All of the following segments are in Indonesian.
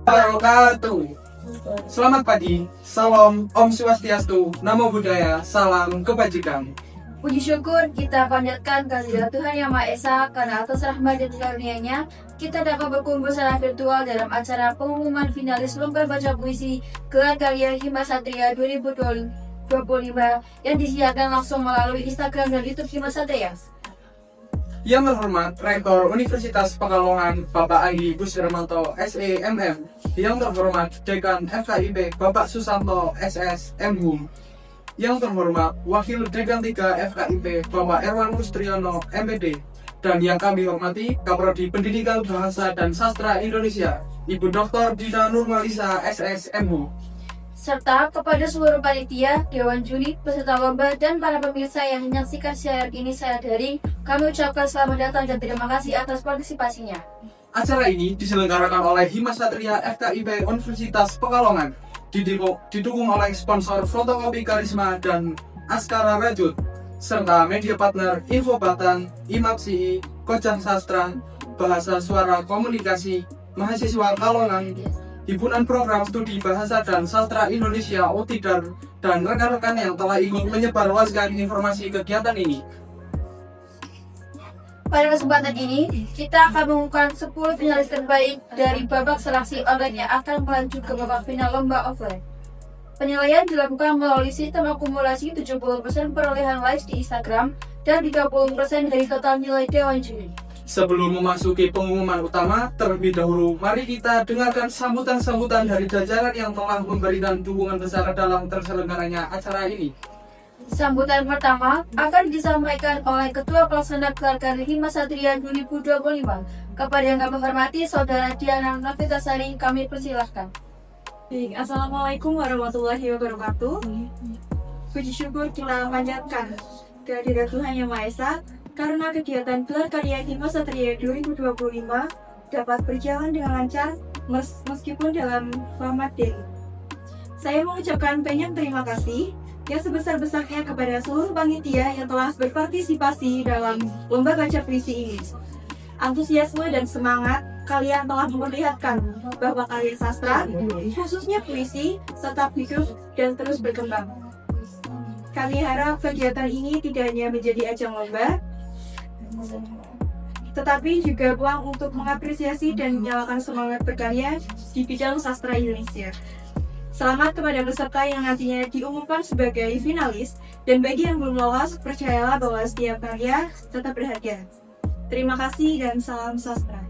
Wabarakatuh. Selamat pagi, salam Om Swastiastu, Namo Buddhaya, salam kebajikan. Puji syukur kita panjatkan kehadirat Tuhan Yang Maha Esa karena atas rahmat dan karunia-Nya kita dapat berkumpul secara virtual dalam acara pengumuman finalis lomba baca puisi gelar karya Hima Satria 2025 yang disiarkan langsung melalui Instagram dan YouTube Hima Satria. Yang terhormat Rektor Universitas Pekalongan Bapak Andi Busdarmanto SEMM. Yang terhormat Dekan FKIP Bapak Susanto SSMHUM. Yang terhormat Wakil Dekan 3 FKIP Bapak Erwan Rustriono MPD. Dan yang kami hormati Kaprodi Pendidikan Bahasa dan Sastra Indonesia Ibu Dr. Dina Nurmalisa SSMHU. Serta kepada seluruh panitia, Dewan Juri, peserta lomba, dan para pemirsa yang menyaksikan siaran ini secara daring, kami ucapkan selamat datang dan terima kasih atas partisipasinya. Acara ini diselenggarakan oleh Hima Satria FKIP Universitas Pekalongan, didukung oleh sponsor Fotokopi Karisma dan Askara Rajut, serta media partner Info Batan, IMAPSI, Kojang Sastra, Bahasa Suara Komunikasi, Mahasiswa Kalongan, Himpunan Program Studi Bahasa dan Sastra Indonesia Otidar, dan rekan-rekan yang telah ikut menyebarluaskan informasi kegiatan ini. Pada kesempatan ini, kita akan mengumumkan 10 finalis terbaik dari babak seleksi online yang akan melanjut ke babak final lomba offline. Penilaian dilakukan melalui sistem akumulasi 70% perolehan likes di Instagram dan 30% dari total nilai Dewan Juri. Sebelum memasuki pengumuman utama, terlebih dahulu mari kita dengarkan sambutan-sambutan dari jajaran yang telah memberikan dukungan besar dalam terselenggaranya acara ini. Sambutan pertama akan disampaikan oleh Ketua Pelaksana Gelar Karya Hima Satria 2025. Kepada yang kami hormati, Saudara Diana Novitasari, kami persilahkan. Assalamualaikum warahmatullahi wabarakatuh. Puji syukur kita panjatkan kehadirat Tuhan Yang Maha Esa karena kegiatan Gelar Karya Hima Satria 2025 dapat berjalan dengan lancar meskipun dalam format daring. Saya mengucapkan banyak terima kasih yang sebesar-besarnya kepada seluruh panitia yang telah berpartisipasi dalam lomba baca puisi ini. Antusiasme dan semangat kalian telah memperlihatkan bahwa karya sastra, khususnya puisi, tetap hidup dan terus berkembang. Kami harap kegiatan ini tidak hanya menjadi ajang lomba, tetapi juga ruang untuk mengapresiasi dan menyalakan semangat berkarya di bidang sastra Indonesia. Selamat kepada peserta yang nantinya diumumkan sebagai finalis, dan bagi yang belum lolos, percayalah bahwa setiap karya tetap berharga. Terima kasih dan salam sastra.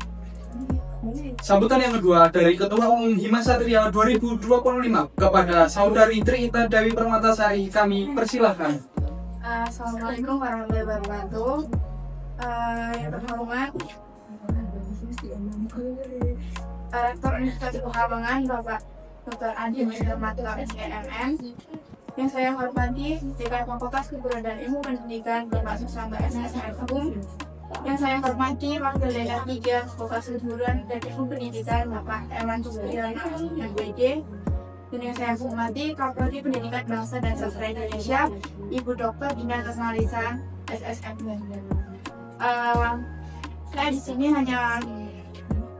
Sambutan yang kedua dari Ketua Umum Hima Satria 2025 kepada Saudari Tri-Ita Dewi Permatasari, kami persilahkan. Assalamualaikum warahmatullahi wabarakatuh. Yang terhormat Rektor Universitas Pekalongan Bapak Dr. Andi Busdarmanto SEMM. Yang saya hormati Dekan Fakultas Keguruan dan Ilmu Pendidikan Bapak Susanto SSMHUM. Yang saya hormati Wakil Dekan 3 Fakultas Keguruan dan Ilmu Pendidikan Bapak Erwan Rustriono MPD. Dan yang saya hormati Kaprodi Pendidikan Bahasa dan Sastra Indonesia Ibu Dr. Dina Nurmalisa SSMHUM. Saya di sini hanya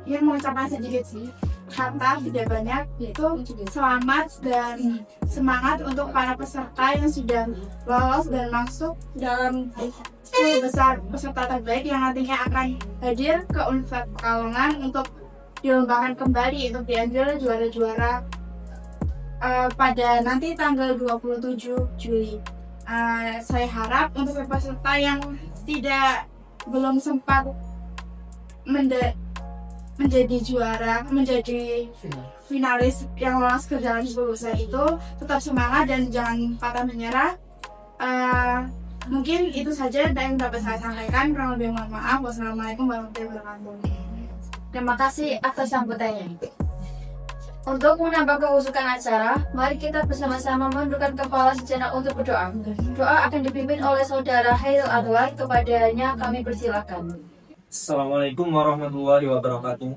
ingin mengucapkan sedikit sih kata, tidak banyak, yaitu selamat dan semangat untuk para peserta yang sudah lolos dan masuk dalam 10 besar peserta terbaik yang nantinya akan hadir ke Universitas Pekalongan untuk dilombakan kembali untuk diambil juara-juara pada nanti tanggal 27 Juli. Saya harap untuk peserta yang belum sempat menjadi juara, menjadi finalis yang lolos ke dalam 10 besar itu tetap semangat dan jangan patah menyerah. Mungkin itu saja yang dapat saya sampaikan. Kurang lebih mohon maaf. Wassalamualaikum warahmatullahi wabarakatuh. Terima kasih atas sambutannya. Untuk menambah kehusukan acara, mari kita bersama-sama menundukkan kepala sejenak untuk berdoa. Doa akan dipimpin oleh Saudara Hairil Anwar, kepadanya kami persilakan. Assalamualaikum warahmatullahi wabarakatuh.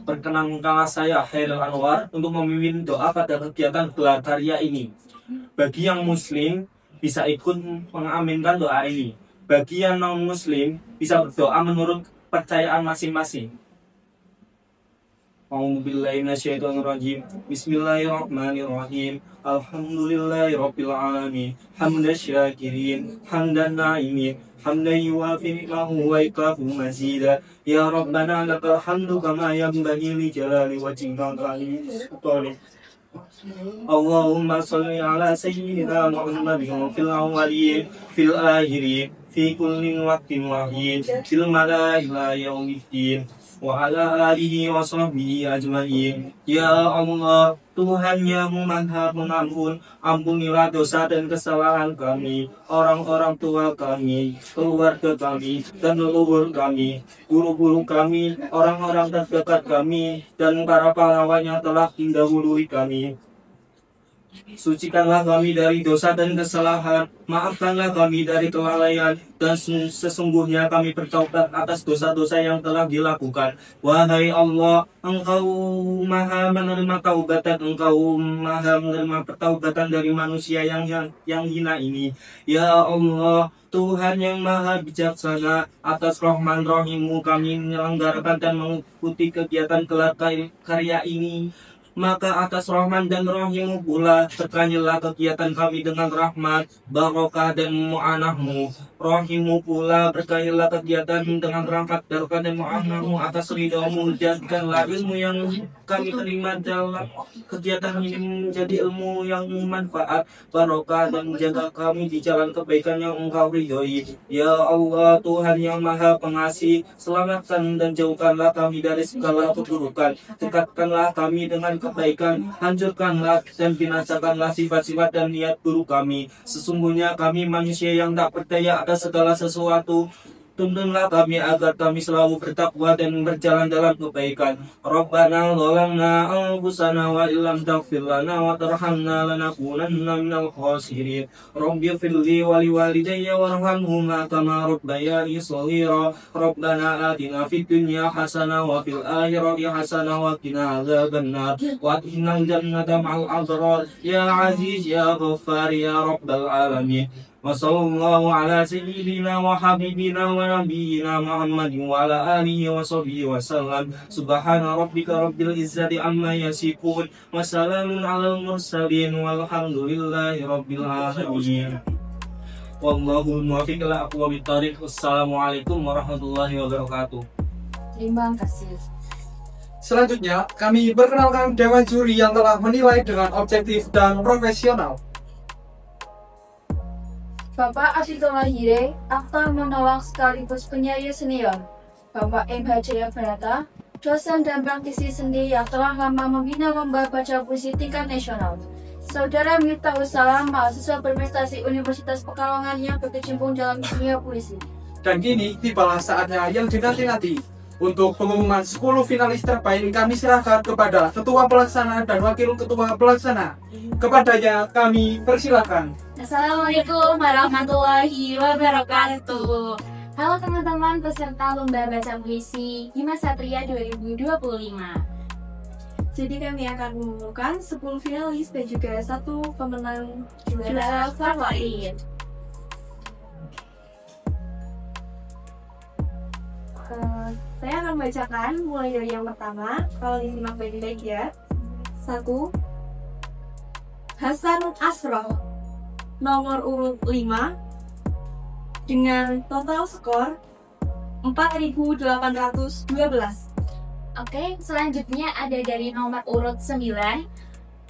Perkenankanlah saya Hairil Anwar untuk memimpin doa pada kegiatan gelar karya ini. Bagi yang muslim bisa ikut mengaminkan doa ini. Bagi yang non muslim bisa berdoa menurut kepercayaan masing-masing. A'udzu billahi minasyaitonir rajim. Bismillahirrahmanirrahim. Alhamdulillahirabbil alamin. Hamdan syakirin, hamdan na'imin, hamdan yuwafi ni'mahu wa yukafi mazida. Ya Rabbana lakal hamdu kama yanbaghi li jalali wajhika al-karim. Allahumma shalli ala sayyidina Muhammadin fil awwalin fil akhirin fi kulli waqtin wa hin fil malaa'ila yaumiddin wa ala alihi wa sahbihi ajma'in. Ya Allah, Tuhan yang Maha Pengampun, ampunilah dosa dan kesalahan kami, orang-orang tua kami, keluarga kami, dan leluhur kami, guru-guru kami, orang-orang terdekat kami, dan para pahlawan yang telah mendahului kami. Sucikanlah kami dari dosa dan kesalahan, maafkanlah kami dari kelalaian, dan sesungguhnya kami bertaubat atas dosa-dosa yang telah dilakukan. Wahai Allah, Engkau maha menerima taubatan, Engkau maha menerima pertaubatan dari manusia yang hina ini. Ya Allah, Tuhan yang maha bijaksana, atas rahman rahim-Mu kami menyelenggarakan dan mengikuti kegiatan gelar karya ini. Maka atas rahman dan rahim-Mu pula terkanyilah kegiatan kami dengan rahmat, barokah dan mu'anah-Mu. Rahim-Mu pula berkahilah kegiatan dengan rahmat, barokah dan mu'anah-Mu atas ridho-Mu. Jadikanlah ilmu yang kami terima dalam kegiatan ini menjadi ilmu yang manfaat, barokah, dan menjaga kami di jalan kebaikan yang Engkau ridhoi. Ya Allah, Tuhan yang maha pengasih, selamatkan dan jauhkanlah kami dari segala keburukan. Dekatkanlah kami dengan kebaikan, hancurkanlah dan binasakanlah sifat-sifat dan niat buruk kami. Sesungguhnya kami manusia yang tak berdaya atas segala sesuatu. Tuntunlah kami agar kami selalu bertakwa dan berjalan dalam kebaikan. Rabbana zalamna anfusana wa illam taghfir lana wa tarhamna lanakunanna minal khasirin. Rabbi firli wa liwalidayya warhamhuma kama rabbayani shaghira. Rabbana atina fid dunya hasanah wa fil akhirati hasanah wa qina adzabannar. Wa adkhilnal jannata ma'al abrar. Ya Aziz ya Ghaffar ya Rabbal alamin. Wa sallallahu ala sayyidina wa habibina wa nabiyyina Muhammadin wa ala alihi wa sahbihi wa sallam. Subhana rabbika rabbil izzati amma yasifun wa salamun alal mursalin walhamdulillahi rabbil alamin. Wallahu muwaffiq ila aqwamit thariq. Wassalamualaikum warahmatullahi wabarakatuh. Terima kasih. Selanjutnya, kami perkenalkan Dewan Juri yang telah menilai dengan objektif dan profesional. Bapak Abdullah Hire, aktor monolog sekaligus penyair senior. Bapak M. Hajaya Barata, dosen dan praktisi seni yang telah lama membina lomba baca puisi tingkat nasional. Saudara Miftahul Salam, mahasiswa berprestasi Universitas Pekalongan yang berkecimpung dalam dunia puisi. Dan kini tibalah saatnya yang dinanti-nanti. Untuk pengumuman 10 finalis terbaik, kami serahkan kepada Ketua Pelaksana dan Wakil Ketua Pelaksana. Kepadanya kami persilakan. Assalamualaikum warahmatullahi wabarakatuh. Halo teman-teman peserta lomba baca puisi Himas Satria 2025. Jadi kami akan mengumumkan 10 finalis dan juga 1 pemenang Juara favorit. Saya akan membacakan mulai dari yang pertama. Kalau disimak baik-baik ya. 1. Hasan Asroh, nomor urut 5, dengan total skor 4.812. Oke, selanjutnya ada dari nomor urut 9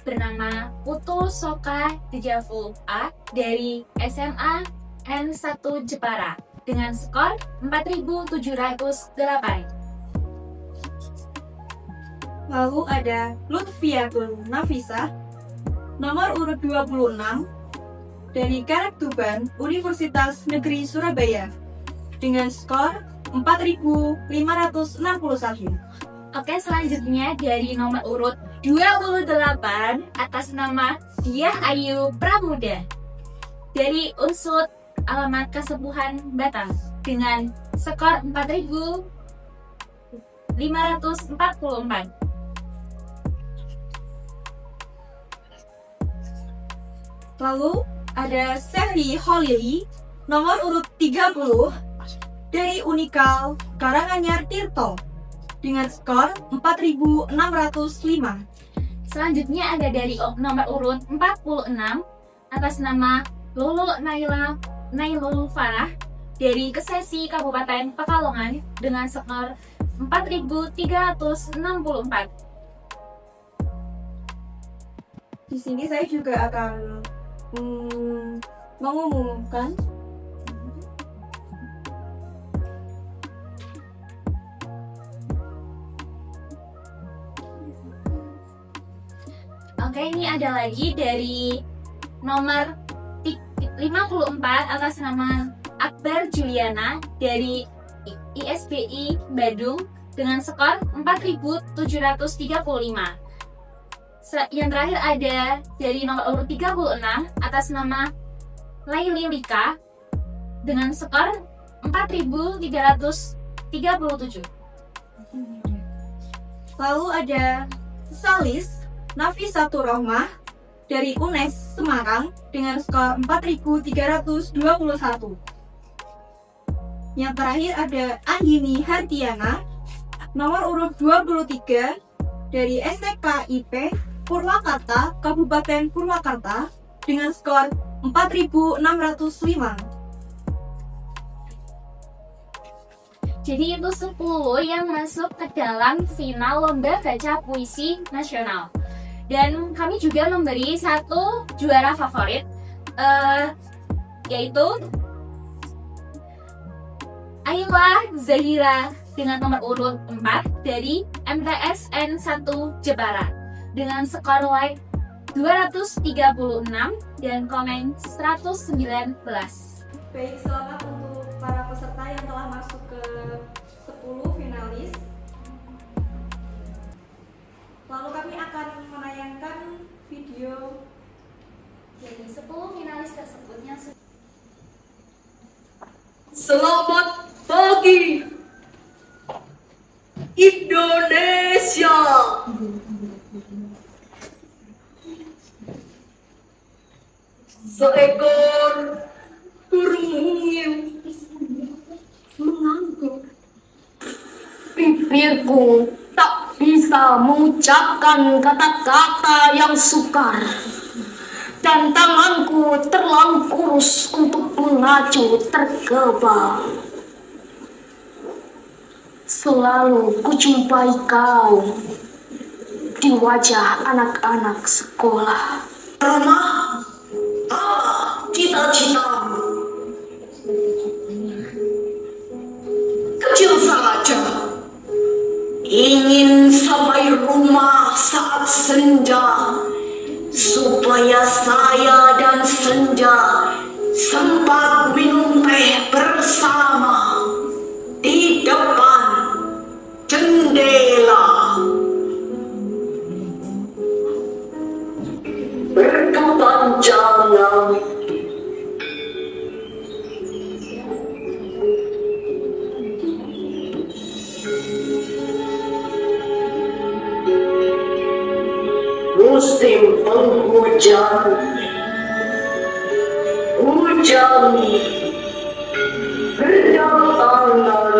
bernama Putu Soka Tijaful A dari SMA N1 Jepara dengan skor 4.708. Lalu ada Lutfiatun Nafisa, nomor urut 26 dari Karek Tuban Universitas Negeri Surabaya dengan skor 4.561. Oke, selanjutnya dari nomor urut 28 atas nama Diah Ayu Pramuda dari Unsur Alamat Kesepuhan Batang dengan skor 4.544. Lalu ada Sevi Holili, nomor urut 30 dari Unikal Karanganyar Tirto dengan skor 4.605. Selanjutnya ada dari nomor urut 46 atas nama Lulu Nailul Farah dari Kesesi Kabupaten Pekalongan dengan skor 4.364. Di sini saya juga akan mengumumkan Oke, ini ada lagi dari nomor 54 atas nama Akbar Juliana dari ISBI Badung dengan skor 4.735. Yang terakhir ada dari nomor urut 36 atas nama Laili Lika dengan skor 4.337. Lalu ada Salis Nafisatur Rohmah dari UNES Semarang dengan skor 4.321. Yang terakhir ada Anggini Hardiana nomor urut 23 dari STK IP Purwakarta, Kabupaten Purwakarta dengan skor 4.605. Jadi itu 10 yang masuk ke dalam final lomba baca puisi nasional. Dan kami juga memberi satu juara favorit, yaitu Ayla Zahira dengan nomor urut 4 dari MTSN 1 Jepara dengan skor like 236 dan komen 119. Baik, selamat untuk para peserta yang telah masuk ke 10 finalis. Lalu kami akan menayangkan video Jadi 10 finalis tersebut yang Selamat pagi Indonesia. Seekor burung mungil mengangguk. Bibirku tak bisa mengucapkan kata-kata yang sukar, dan tanganku terlalu kurus untuk mengacu terkebal. Selalu kujumpai kau di wajah anak-anak sekolah. Ramah, cita-citamu kecil saja, ingin sampai rumah saat senja, supaya saya dan senja sempat minum teh bersama di depan jendela. Berkepanjangan musim penghujan, hujan berdatangan.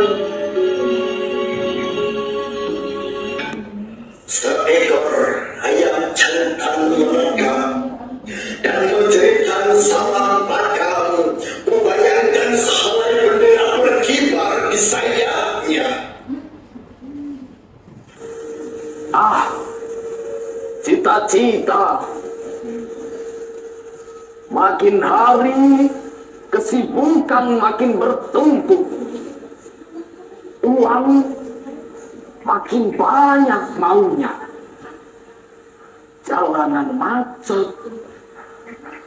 Seekor ayam jantan merekam dan menjeritan sama pakam, membayangkan sehelai bendera berkibar di sayapnya. Cita-cita. Makin hari kesibukan makin bertumpuk, uang makin banyak maunya, jalanan macet,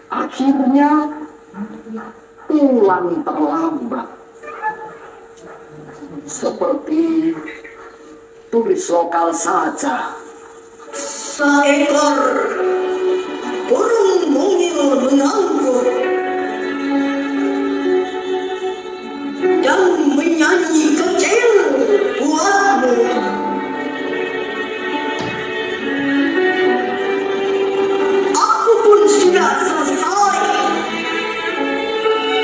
akhirnya pulang terlambat. Seperti turis lokal saja. Seekor burung mungil mengangguk dan menyanyi kecil buatmu. Aku pun sudah selesai,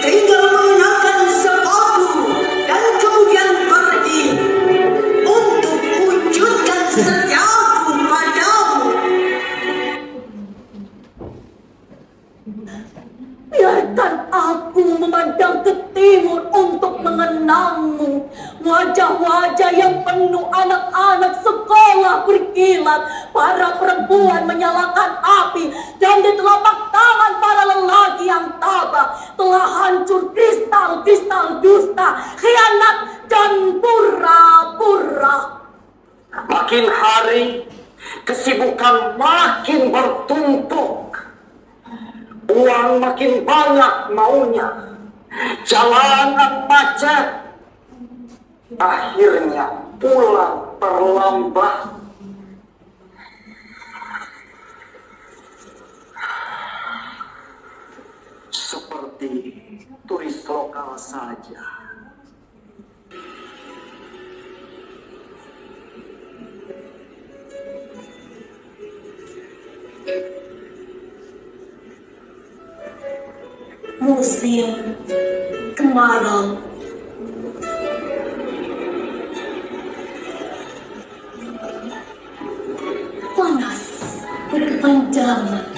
tinggal mengenakan sepatu dan kemudian pergi untuk Wajah-wajah yang penuh anak-anak sekolah berkilat. Para perempuan menyalakan api. Dan di telapak tangan para lelaki yang tabah telah hancur kristal-kristal dusta, khianat, dan pura-pura. Makin hari kesibukan makin bertumpuk. Uang makin banyak maunya. Jalanan macet. Akhirnya pulang terlambat. Seperti turis lokal saja. Musim kemarau. Panas berkepanjangan.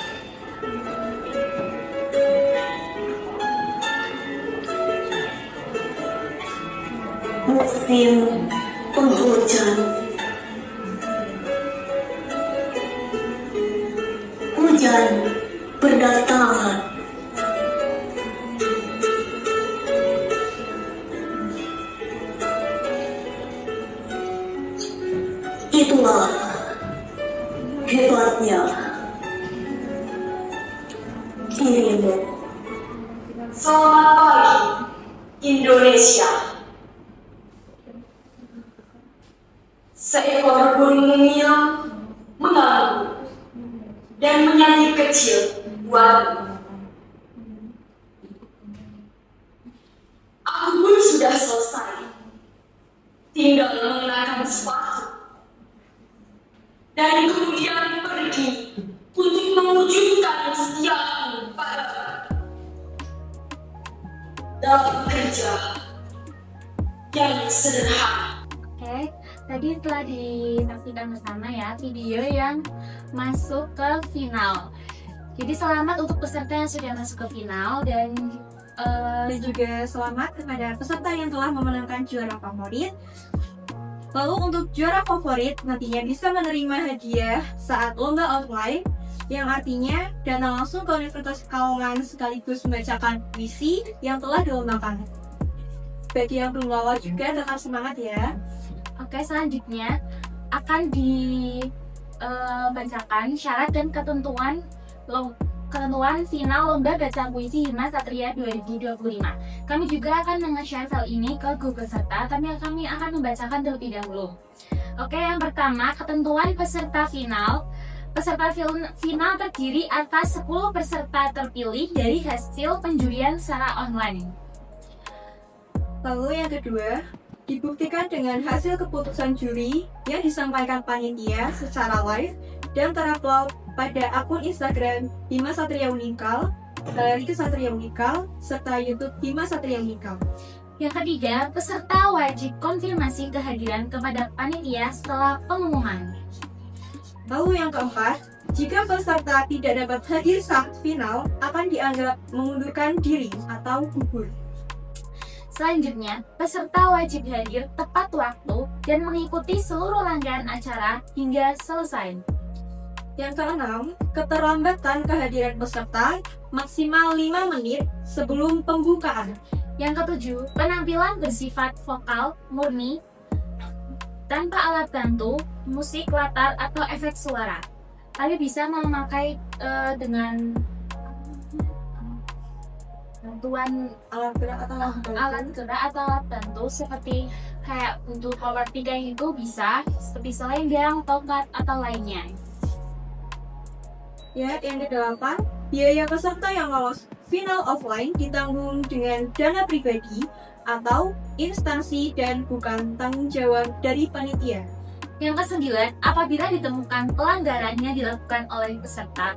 Musim penghujan. Hujan berdatangan. Itulah hebatnya dirimu. Selamat pagi, Indonesia. Seekor burung mungil mengganggu dan menyanyi kecil buatmu. Aku pun sudah selesai, tinggal mengenakan sepatu dan kemudian pergi untuk mewujudkan setiaku padamu dalam kerja yang sederhana. Oke, tadi telah disaksikan bersama ya video yang masuk ke final. Jadi selamat untuk peserta yang sudah masuk ke final dan juga selamat kepada peserta yang telah memenangkan juara favorit. Lalu untuk juara favorit nantinya bisa menerima hadiah saat lomba offline, yang artinya dana langsung ke Universitas Pekalongan sekaligus membacakan puisi yang telah dilombakan. Bagi yang belum lolos juga tetap semangat ya. Oke, selanjutnya akan dibacakan syarat dan ketentuan final lomba baca puisi Hima Satria 2025. Kami juga akan nge-share file ini ke grup peserta, tapi kami akan membacakan terlebih dahulu. Oke, yang pertama, ketentuan peserta final. Peserta final terdiri atas 10 peserta terpilih dari hasil penjurian secara online. Lalu yang kedua, dibuktikan dengan hasil keputusan juri yang disampaikan panitia secara live dan terupload pada akun Instagram Hima Satria Unikal, Rike Satria Unikal, serta YouTube Hima Satria Unikal. Yang ketiga, peserta wajib konfirmasi kehadiran kepada panitia setelah pengumuman. Lalu yang keempat, jika peserta tidak dapat hadir saat final, akan dianggap mengundurkan diri atau gugur. Selanjutnya, peserta wajib hadir tepat waktu dan mengikuti seluruh rangkaian acara hingga selesai. Yang keenam, keterlambatan kehadiran peserta maksimal 5 menit sebelum pembukaan. Yang ketujuh, penampilan bersifat vokal murni tanpa alat bantu, musik latar atau efek suara. Kalian bisa memakai dengan bantuan Alat gerak atau alat bantu seperti kayak untuk power picking itu bisa seperti selendang, tongkat atau lainnya. Ya, yang kedelapan, biaya peserta yang lolos final offline ditanggung dengan dana pribadi atau instansi dan bukan tanggung jawab dari panitia. Yang kesembilan, apabila ditemukan pelanggaran yang dilakukan oleh peserta,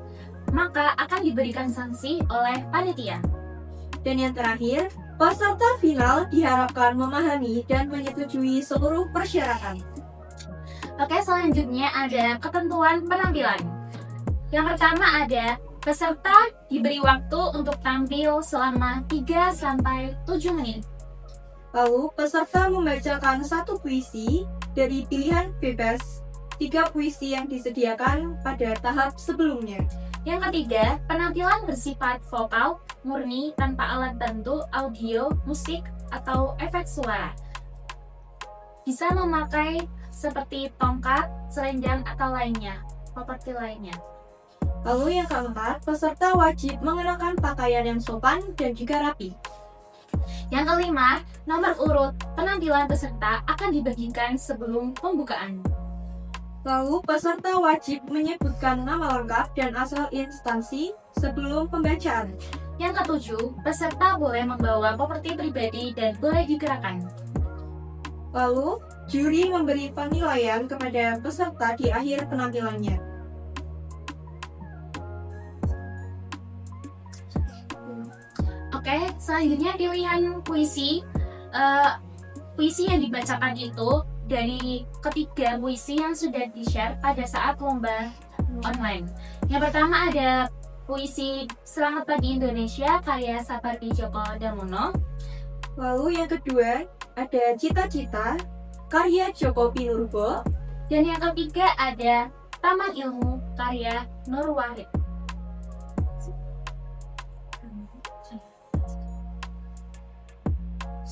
maka akan diberikan sanksi oleh panitia. Dan yang terakhir, peserta final diharapkan memahami dan menyetujui seluruh persyaratan. Oke, selanjutnya ada ketentuan penampilan. Yang pertama ada peserta diberi waktu untuk tampil selama 3-7 menit. Lalu peserta membacakan satu puisi dari pilihan bebas 3 puisi yang disediakan pada tahap sebelumnya. Yang ketiga, penampilan bersifat vokal, murni, tanpa alat bantu, audio, musik, atau efek suara. Bisa memakai seperti tongkat, selendang, atau lainnya, properti lainnya. Lalu yang keempat, peserta wajib mengenakan pakaian yang sopan dan juga rapi. Yang kelima, nomor urut penampilan peserta akan dibagikan sebelum pembukaan. Lalu peserta wajib menyebutkan nama lengkap dan asal instansi sebelum pembacaan. Yang ketujuh, peserta boleh membawa properti pribadi dan boleh digerakkan. Lalu, juri memberi penilaian kepada peserta di akhir penampilannya. Oke, selanjutnya pilihan puisi. Puisi yang dibacakan itu dari ketiga puisi yang sudah di-share pada saat lomba online. Yang pertama ada puisi Selamat Pagi Indonesia karya Sapardi Djoko Damono. Lalu yang kedua ada Cita-Cita karya Joko Pinurbo. Dan yang ketiga ada Taman Ilmu karya Nur Wahid.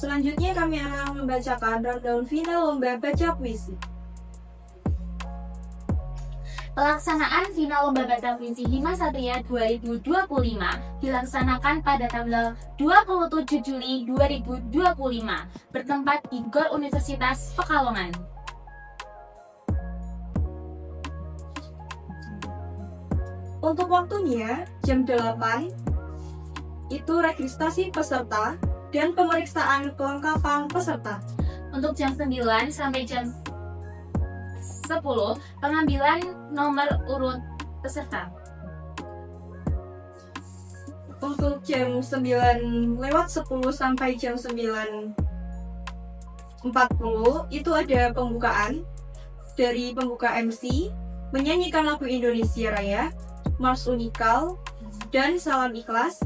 Selanjutnya kami akan membacakan rundown final lomba baca puisi. Pelaksanaan final lomba baca puisi Hima Satria 2025 dilaksanakan pada tanggal 27 Juli 2025 bertempat di GOR Universitas Pekalongan. Untuk waktunya jam 8 itu registrasi peserta dan pemeriksaan kelengkapan peserta. Untuk jam 9 sampai jam 10 pengambilan nomor urut peserta. Untuk jam 9 lewat 10 sampai jam 9.40 itu ada pembukaan. Dari pembuka MC menyanyikan lagu Indonesia Raya, Mars Unikal, dan Salam Ikhlas,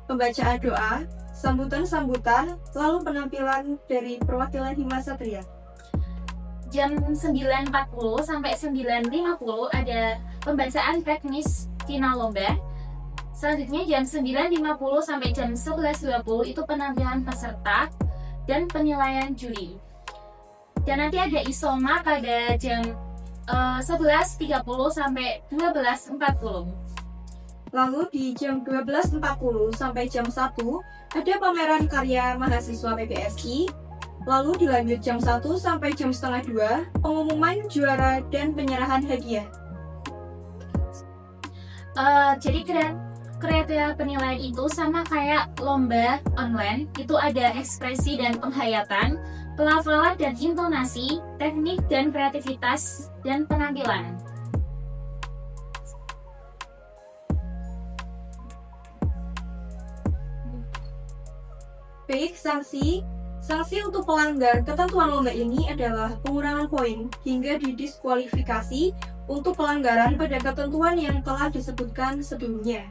pembacaan doa, sambutan-sambutan, lalu penampilan dari perwakilan Hima Satria. Jam 9.40 sampai 9.50 ada pembacaan teknis final lomba. Selanjutnya jam 9.50 sampai jam 11.20 itu penampilan peserta dan penilaian juri. Dan nanti ada isoma pada jam 11.30 sampai 12.40. Lalu di jam 12.40 sampai jam 1 ada pameran karya mahasiswa PPSI. Lalu dilanjut jam 1 sampai jam setengah 2 pengumuman juara dan penyerahan hadiah. Jadi kriteria penilaian itu sama kayak lomba online, itu ada ekspresi dan penghayatan, pelafalan dan intonasi, teknik dan kreativitas, dan penampilan. Baik, sanksi untuk pelanggar ketentuan lomba ini adalah pengurangan poin hingga didiskualifikasi untuk pelanggaran pada ketentuan yang telah disebutkan sebelumnya.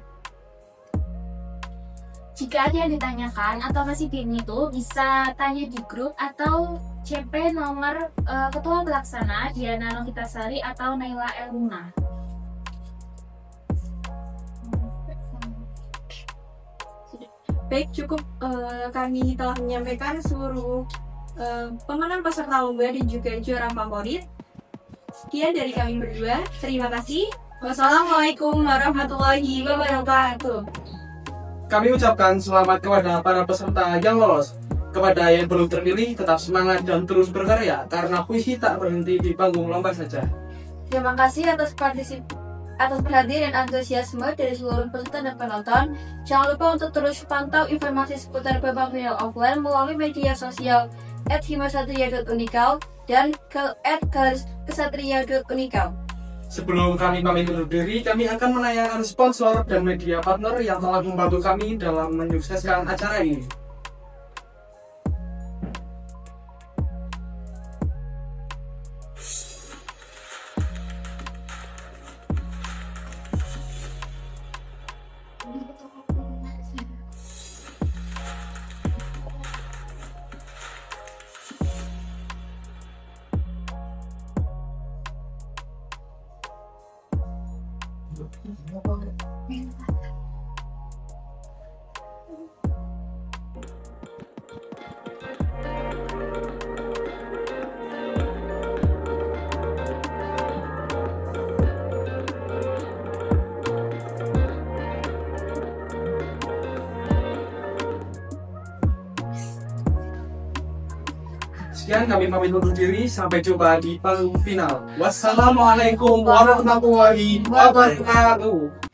Jika ada yang ditanyakan atau masih bingung itu bisa tanya di grup atau CP nomor Ketua Pelaksana Diana Novitasari atau Naila Elmuna. Baik, cukup kami telah menyampaikan seluruh pemenang peserta lomba dan juga juara favorit. Sekian dari kami berdua. Terima kasih. Wassalamualaikum warahmatullahi wabarakatuh. Kami ucapkan selamat kepada para peserta yang lolos. Kepada yang belum terpilih, tetap semangat dan terus berkarya karena puisi tak berhenti di panggung lomba saja. Terima kasih atas perhatian dan antusiasme dari seluruh peserta dan penonton. Jangan lupa untuk terus pantau informasi seputar babak final offline melalui media sosial @himasatria.unikal dan @kesatria.unikal. Sebelum kami pamit undur diri, kami akan menanyakan sponsor dan media partner yang telah membantu kami dalam menyukseskan acara ini. Sekian kami pamit undur diri, sampai jumpa di panggung final. Wassalamualaikum warahmatullahi wabarakatuh.